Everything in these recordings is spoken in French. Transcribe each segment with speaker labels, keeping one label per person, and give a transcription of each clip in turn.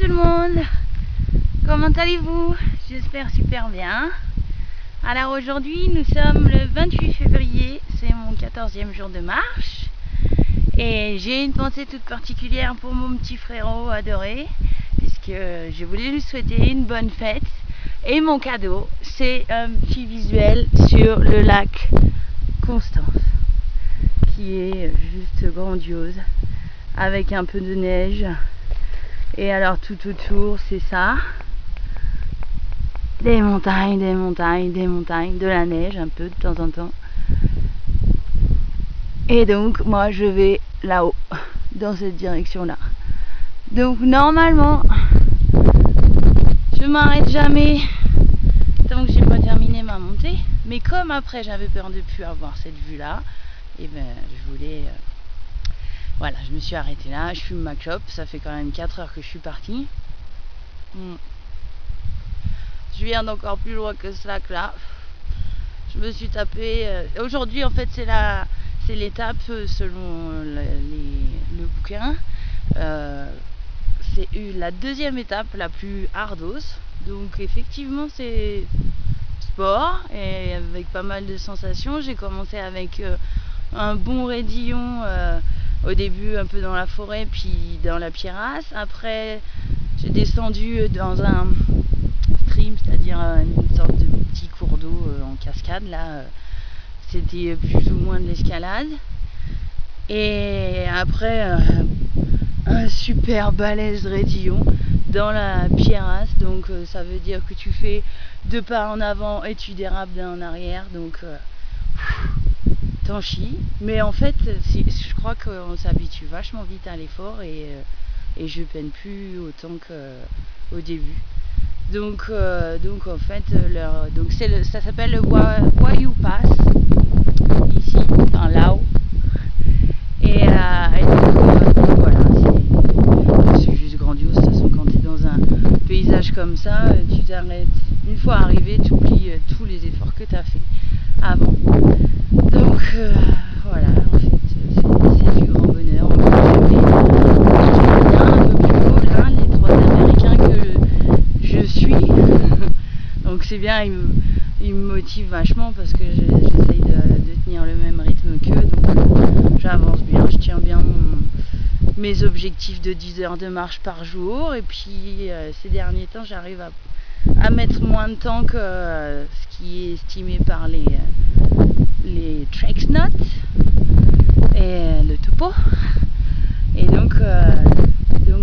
Speaker 1: tout le monde, comment allez-vous? J'espère super bien. Alors aujourd'hui nous sommes le 28 février, c'est mon 14e jour de marche et j'ai une pensée toute particulière pour mon petit frérot adoré puisque je voulais lui souhaiter une bonne fête et mon cadeau c'est un petit visuel sur le lac Constance qui est juste grandiose avec un peu de neige. Et alors tout autour c'est ça, des montagnes, des montagnes, des montagnes, de la neige un peu de temps en temps. Et donc moi je vais là-haut, dans cette direction là. Donc normalement je m'arrête jamais tant que j'ai pas terminé ma montée. Mais comme après j'avais peur de plus avoir cette vue là, et ben je voulais... Voilà, je me suis arrêtée là, je fume ma clope, ça fait quand même 4 heures que je suis partie. Je viens d'encore plus loin que ce lac là. Je me suis tapé... Aujourd'hui en fait c'est l'étape selon le bouquin. C'est la deuxième étape la plus ardos. Donc effectivement c'est sport et avec pas mal de sensations. J'ai commencé avec un bon raidillon. Au début un peu dans la forêt puis dans la pierrasse. Après j'ai descendu dans un stream, c'est-à-dire une sorte de petit cours d'eau en cascade. Là c'était plus ou moins de l'escalade. Et après un super balèze raidillon dans la pierrasse. Donc ça veut dire que tu fais 2 pas en avant et tu dérapes d'un en arrière. Donc t'en chies, mais en fait je crois qu'on s'habitue vachement vite à l'effort et je peine plus autant qu'au début. Donc en fait donc ça s'appelle le Waiau Pass ici, en Laos. Et donc voilà, c'est juste grandiose. De toute façon quand tu es dans un paysage comme ça, tu t'arrêtes une fois arrivé, tu oublies tous les efforts que tu as fait avant. Donc voilà, en fait c'est du grand bonheur. On bien un peu plus haut là, les 3 Américains que je suis. Donc c'est bien, ils me motivent vachement parce que j'essaye de tenir le même rythme qu'eux. Donc j'avance bien, je tiens bien mes objectifs de 10 heures de marche par jour. Et puis ces derniers temps j'arrive à mettre moins de temps que ce qui est estimé par les TrekNotes et le topo. Et donc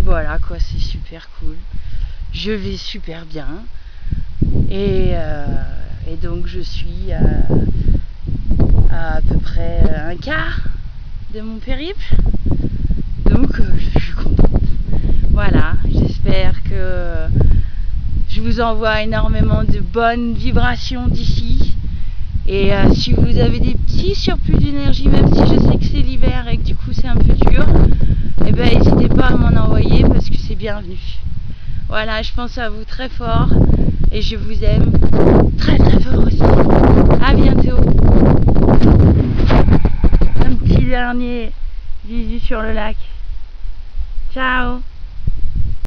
Speaker 1: voilà quoi, c'est super cool. Je vais super bien. Et donc je suis à peu près un quart de mon périple. Donc je suis contente. Voilà, j'espère que je vous envoie énormément de bonnes vibrations d'ici. Et si vous avez des petits surplus d'énergie, même si je sais que c'est l'hiver et que du coup c'est un peu dur, et ben n'hésitez pas à m'en envoyer parce que c'est bienvenu. Voilà, je pense à vous très fort et je vous aime très très fort aussi. À bientôt. Un petit dernier visu sur le lac. Ciao.